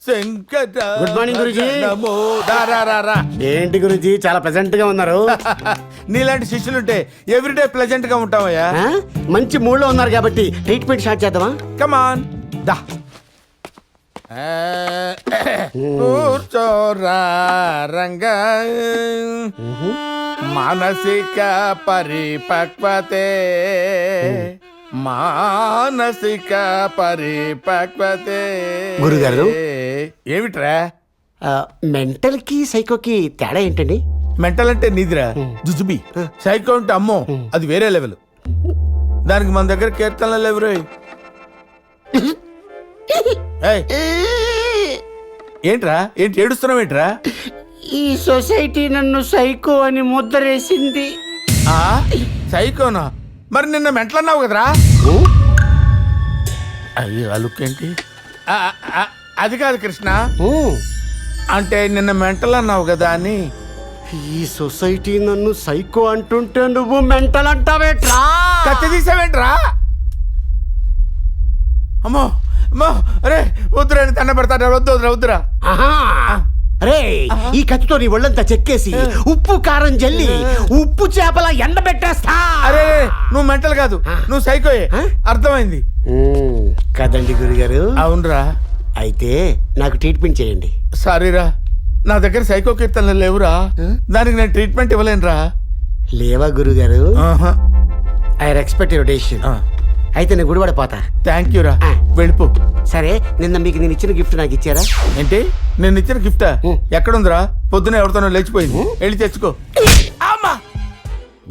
Good morning Guruji. ఏంటి గురుజీ చాలా pleasant గా ఉన్నారు? నీలాంటి శిష్యులుంటే ఎవ్రీడే ప్లెజెంట్ గా ఉంటావయ్యా. మంచి మూడ్ లో ఉన్నారు కాబట్టి ట్రీట్మెంట్ స్టార్ట్ చేద్దామా? కమాన్ దా. కూర్చోరా రంగా, మానసిక పరిపక్వతే, మానసిక పరిపక్వతే. గురుగారు. ఏమిట్రా? మెంటల్ కి సైకోకి తేడా ఏంటండి? మెంటల్ అంటే నీదిరా జుజుబి, సైకో అంటే అమ్మో అది వేరే లెవెల్. దానికి మన దగ్గర కీర్తనలు లేవురే. ఏంట్రా ఏంటి ఏడుస్తున్నావు ఏంట్రా? ఈ సొసైటీ నన్ను సైకో అని ముద్రేసింది. సైకోనా? మరి నిన్న మెంటల్ అన్నావు కదరా? అయ్యో అలుక్ ఏంటి? అది కాదు కృష్ణ, అంటే నిన్న మెంటల్ అన్నావు కదా అని. ఈ సొసైటీ నన్ను సైకో అంటుంటే నువ్వు మెంటల్ అంటావేట్రా? కత్తి తీసావేంట్రా? అమ్మో అమ్మో, అరే వద్దురా, తండ పెడతా. వద్దు వద్దురా వద్దురా. అరే ఈ కత్తితో నీ ఒళ్ళంతా చెక్కేసి ఉప్పు కారం జల్లి ఉప్పు చేపల ఎండ పెట్టేస్తా. అరే నువ్వు మెంటల్ కాదు, నువ్వు సైకోయే. అర్థమైంది కదండి గురుగారు? అవునరా. అయితే నాకు ట్రీట్మెంట్ చేయండి. సారీరా, నా దగ్గర సైకో కీర్తనలు లేవురా. దానికి నేను ట్రీట్మెంట్ ఇవ్వలేనురా. లేవా గురుగారు? I respect your decision. అయితే నేను గుడిపడిపోతా. థ్యాంక్ యూ రా, వెళ్ళిపో. సరే, నిన్న మీకు నేను ఇచ్చిన గిఫ్ట్ నాకు ఇచ్చారా? ఏంటి నేను ఇచ్చిన గిఫ్టా? ఎక్కడుందిరా? పొద్దున ఎవరితోనో లేచిపోయింది, వెళ్ళి తెచ్చుకో.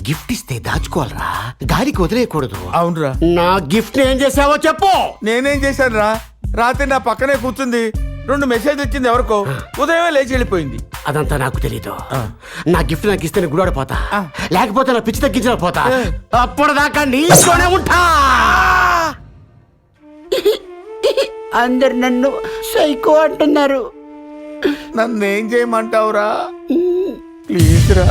గిఫ్ట్ ఇస్తే దాచుకోవాలరా, గాలికి వదిలేయకూడదు. అవునరా. నా గిఫ్ట్ ఏం చేసావో చెప్పు. నేనేం చేశాను రా? రాత్రి నా పక్కనే కూర్చుంది, 2 మెసేజ్ వచ్చింది ఎవరికో, ఉదయమే లేచి వెళ్ళిపోయింది. అదంతా నాకు తెలీదు. నా గిఫ్ట్ నాకు ఇస్తే గుడిపడిపోతా, లేకపోతే నా పిచ్చి తగ్గించిన పోతా. అప్పటిదాకా నీతోనే ఉంటా. అందరు నన్ను సైకో అంటున్నారు. నన్ను ఏం చేయమంటావురా? ప్లీజ్ రా.